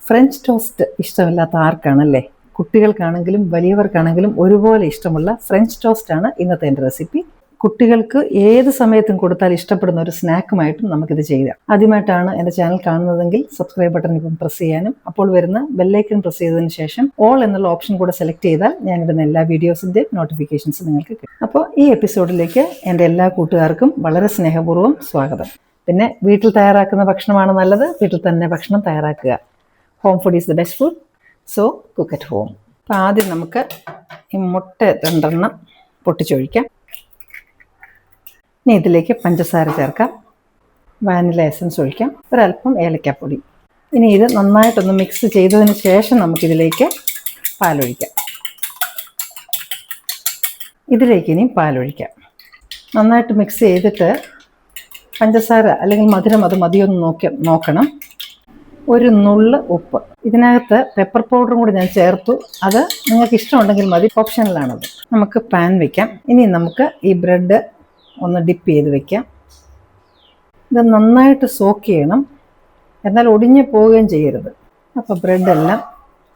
French toast ഇഷ്ടമില്ലാത്ത ആർക്കാണല്ലേ? കുട്ടികൾക്കാണെങ്കിലും വലിയവർക്കാണെങ്കിലും ഒരുപോലെ ഇഷ്ടമുള്ള ഫ്രഞ്ച് ടോസ്റ്റ് ആണ് ഇന്നത്തെ എൻ്റെ റെസിപ്പി. കുട്ടികൾക്ക് ഏത് സമയത്തും കൊടുത്താൽ ഇഷ്ടപ്പെടുന്ന ഒരു സ്നാക്കുമായിട്ടും നമുക്കിത് ചെയ്യാം. ആദ്യമായിട്ടാണ് എൻ്റെ ചാനൽ കാണുന്നതെങ്കിൽ സബ്സ്ക്രൈബ് ബട്ടൺ ഇപ്പം പ്രസ് ചെയ്യാനും അപ്പോൾ വരുന്ന ബെല്ലൈക്കൺ പ്രസ് ചെയ്തതിന് ശേഷം ഓൾ എന്നുള്ള ഓപ്ഷൻ കൂടെ സെലക്ട് ചെയ്താൽ ഞാനിടുന്ന എല്ലാ വീഡിയോസിൻ്റെ നോട്ടിഫിക്കേഷൻസ് നിങ്ങൾക്ക് കിട്ടും. അപ്പോൾ ഈ എപ്പിസോഡിലേക്ക് എൻ്റെ എല്ലാ കൂട്ടുകാർക്കും വളരെ സ്നേഹപൂർവ്വം സ്വാഗതം. പിന്നെ വീട്ടിൽ തയ്യാറാക്കുന്ന ഭക്ഷണമാണ് നല്ലത്. വീട്ടിൽ തന്നെ ഭക്ഷണം തയ്യാറാക്കുക. Home food is the best food, so cook at home. അപ്പോൾ ആദ്യം നമുക്ക് ഈ മുട്ട 2 പൊട്ടിച്ചൊഴിക്കാം. ഇനി ഇതിലേക്ക് പഞ്ചസാര ചേർക്കാം, വാനില എസൻസ് ഒഴിക്കാം, ഒരല്പം ഏലക്കാപ്പൊടി. ഇനി ഇത് നന്നായിട്ടൊന്ന് മിക്സ് ചെയ്തതിന് ശേഷം നമുക്കിതിലേക്ക് പാലൊഴിക്കാം. ഇതിലേക്ക് ഇനി പാലൊഴിക്കാം. നന്നായിട്ട് മിക്സ് ചെയ്തിട്ട് പഞ്ചസാര അല്ലെങ്കിൽ മധുരം അത് മതിയൊന്ന് നോക്കണം. ഒരു നുള്ള് ഉപ്പ്, ഇതിനകത്ത് പെപ്പർ പൗഡറും കൂടി ഞാൻ ചേർത്തു. അത് നിങ്ങൾക്ക് ഇഷ്ടമുണ്ടെങ്കിൽ മതി, ഓപ്ഷനിലാണത്. നമുക്ക് പാൻ വയ്ക്കാം. ഇനി നമുക്ക് ഈ ബ്രെഡ് ഒന്ന് ഡിപ്പ് ചെയ്ത് വയ്ക്കാം. ഇത് നന്നായിട്ട് സോക്ക് ചെയ്യണം, എന്നാൽ ഒടിഞ്ഞു പോവുകയും ചെയ്യരുത്. അപ്പോൾ ബ്രെഡെല്ലാം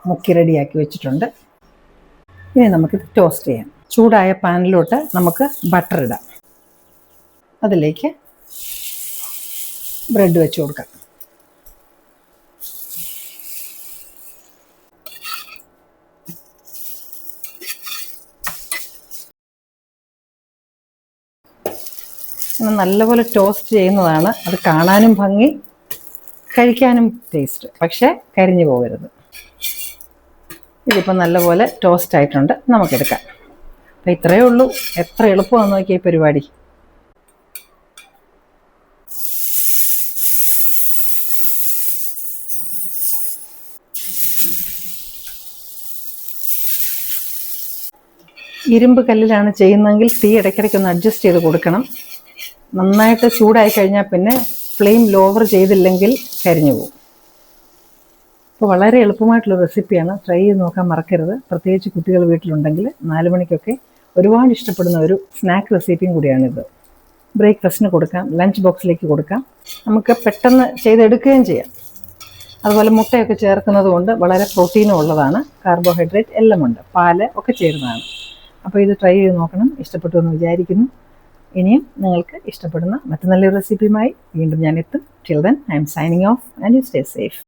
മുക്കി റെഡിയാക്കി വെച്ചിട്ടുണ്ട്. ഇനി നമുക്കിത് ടോസ്റ്റ് ചെയ്യാം. ചൂടായ പാനിലോട്ട് നമുക്ക് ബട്ടർ ഇടാം. അതിലേക്ക് ബ്രെഡ് വെച്ച് കൊടുക്കാം. നല്ലപോലെ ടോസ്റ്റ് ചെയ്യുന്നതാണ് അത് കാണാനും ഭംഗി, കഴിക്കാനും ടേസ്റ്റ്. പക്ഷേ കരിഞ്ഞു പോകരുത്. ഇതിപ്പോൾ നല്ലപോലെ ടോസ്റ്റ് ആയിട്ടുണ്ട്, നമുക്കെടുക്കാം. അപ്പോൾ ഇത്രയേ ഉള്ളൂ. എത്ര എളുപ്പമാണെന്ന് നോക്കിയ ഈ പരിപാടി. ഇരുമ്പ് കല്ലിലാണ് ചെയ്യുന്നതെങ്കിൽ തീ ഇടയ്ക്കിടയ്ക്കൊന്ന് അഡ്ജസ്റ്റ് ചെയ്ത് കൊടുക്കണം. നന്നായിട്ട് ചൂടായി കഴിഞ്ഞാൽ പിന്നെ ഫ്ലെയിം ലോവർ ചെയ്തില്ലെങ്കിൽ കരിഞ്ഞു പോകും. അപ്പോൾ വളരെ എളുപ്പമായിട്ടുള്ള റെസിപ്പിയാണ്. ട്രൈ ചെയ്ത് നോക്കാൻ മറക്കരുത്. പ്രത്യേകിച്ച് കുട്ടികൾ വീട്ടിലുണ്ടെങ്കിൽ 4 മണിക്കൊക്കെ ഒരുപാട് ഇഷ്ടപ്പെടുന്ന ഒരു സ്നാക്ക് റെസിപ്പിയും കൂടിയാണിത്. ബ്രേക്ക്ഫാസ്റ്റിന് കൊടുക്കാം, ലഞ്ച് ബോക്സിലേക്ക് കൊടുക്കാം. നമുക്ക് പെട്ടെന്ന് ചെയ്തെടുക്കുകയും ചെയ്യാം. അതുപോലെ മുട്ടയൊക്കെ ചേർക്കുന്നത് കൊണ്ട് വളരെ പ്രോട്ടീനും ഉള്ളതാണ്, കാർബോഹൈഡ്രേറ്റ് എല്ലാം ഉണ്ട്, പാല് ഒക്കെ ചേരുന്നതാണ്. അപ്പോൾ ഇത് ട്രൈ ചെയ്ത് നോക്കണം. ഇഷ്ടപ്പെട്ടു എന്ന് വിചാരിക്കുന്നു. ഇനിയും നിങ്ങൾക്ക് ഇഷ്ടപ്പെടുന്ന മറ്റു നല്ലൊരു റെസിപ്പിയുമായി വീണ്ടും ഞാൻ എത്തും. Till then I M signing off and you stay safe.